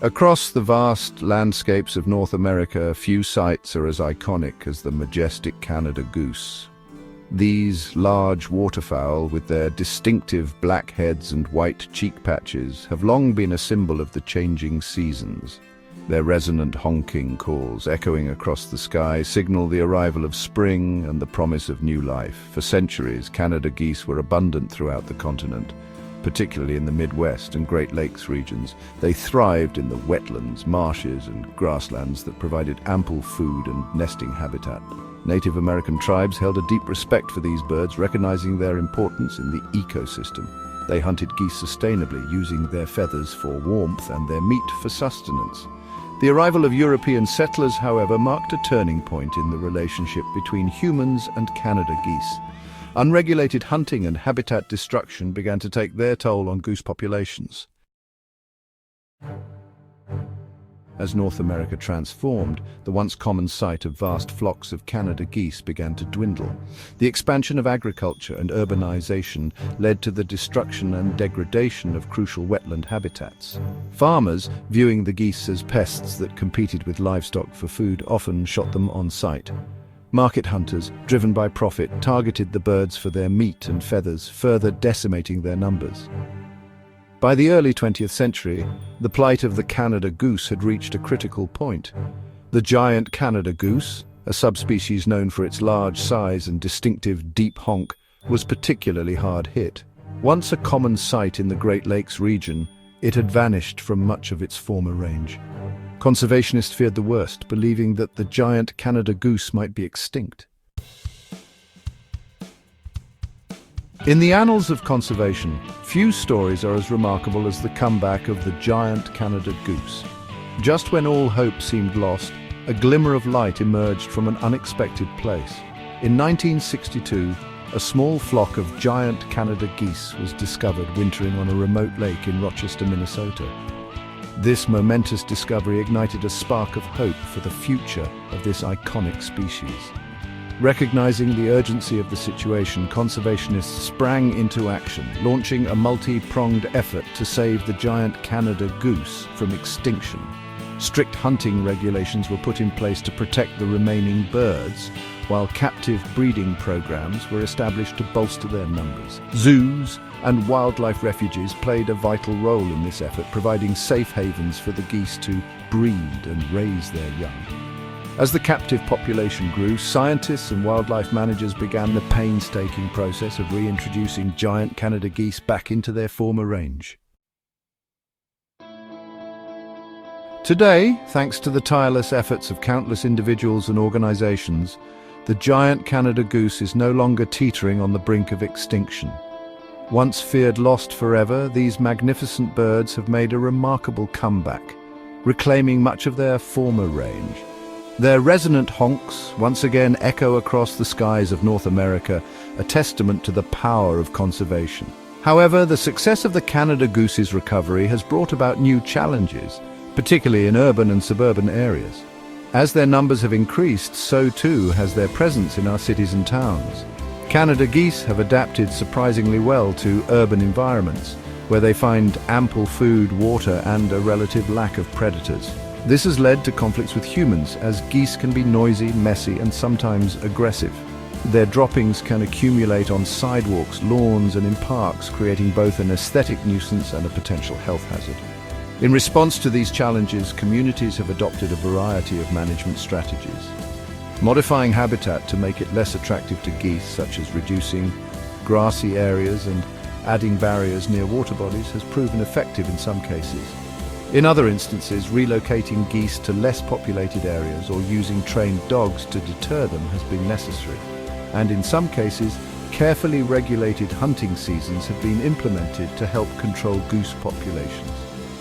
Across the vast landscapes of North America, few sights are as iconic as the majestic Canada goose. These large waterfowl, with their distinctive black heads and white cheek patches, have long been a symbol of the changing seasons. Their resonant honking calls, echoing across the sky, signal the arrival of spring and the promise of new life. For centuries, Canada geese were abundant throughout the continent, particularly in the Midwest and Great Lakes regions. They thrived in the wetlands, marshes, and grasslands that provided ample food and nesting habitat. Native American tribes held a deep respect for these birds, recognizing their importance in the ecosystem. They hunted geese sustainably, using their feathers for warmth and their meat for sustenance. The arrival of European settlers, however, marked a turning point in the relationship between humans and Canada geese. Unregulated hunting and habitat destruction began to take their toll on goose populations. As North America transformed, the once common sight of vast flocks of Canada geese began to dwindle. The expansion of agriculture and urbanization led to the destruction and degradation of crucial wetland habitats. Farmers, viewing the geese as pests that competed with livestock for food, often shot them on sight. Market hunters, driven by profit, targeted the birds for their meat and feathers, further decimating their numbers. By the early 20th century, the plight of the Canada goose had reached a critical point. The giant Canada goose, a subspecies known for its large size and distinctive deep honk, was particularly hard hit. Once a common sight in the Great Lakes region, it had vanished from much of its former range. Conservationists feared the worst, believing that the giant Canada goose might be extinct. In the annals of conservation, few stories are as remarkable as the comeback of the giant Canada goose. Just when all hope seemed lost, a glimmer of light emerged from an unexpected place. In 1962, a small flock of giant Canada geese was discovered wintering on a remote lake in Rochester, Minnesota. This momentous discovery ignited a spark of hope for the future of this iconic species. Recognizing the urgency of the situation, conservationists sprang into action, launching a multi-pronged effort to save the giant Canada goose from extinction. Strict hunting regulations were put in place to protect the remaining birds, while captive breeding programs were established to bolster their numbers. Zoos and wildlife refuges played a vital role in this effort, providing safe havens for the geese to breed and raise their young. As the captive population grew, scientists and wildlife managers began the painstaking process of reintroducing giant Canada geese back into their former range. Today, thanks to the tireless efforts of countless individuals and organizations, the giant Canada goose is no longer teetering on the brink of extinction. Once feared lost forever, these magnificent birds have made a remarkable comeback, reclaiming much of their former range. Their resonant honks once again echo across the skies of North America, a testament to the power of conservation. However, the success of the Canada goose's recovery has brought about new challenges, particularly in urban and suburban areas. As their numbers have increased, so too has their presence in our cities and towns. Canada geese have adapted surprisingly well to urban environments, where they find ample food, water, and a relative lack of predators. This has led to conflicts with humans, as geese can be noisy, messy, and sometimes aggressive. Their droppings can accumulate on sidewalks, lawns, and in parks, creating both an aesthetic nuisance and a potential health hazard. In response to these challenges, communities have adopted a variety of management strategies. Modifying habitat to make it less attractive to geese, such as reducing grassy areas and adding barriers near water bodies, has proven effective in some cases. In other instances, relocating geese to less populated areas or using trained dogs to deter them has been necessary. And in some cases, carefully regulated hunting seasons have been implemented to help control goose populations.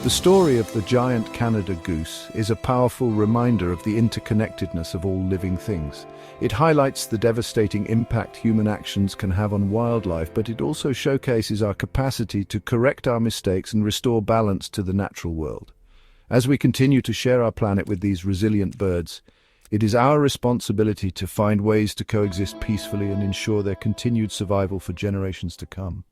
The story of the giant Canada goose is a powerful reminder of the interconnectedness of all living things. It highlights the devastating impact human actions can have on wildlife, but it also showcases our capacity to correct our mistakes and restore balance to the natural world. As we continue to share our planet with these resilient birds, it is our responsibility to find ways to coexist peacefully and ensure their continued survival for generations to come.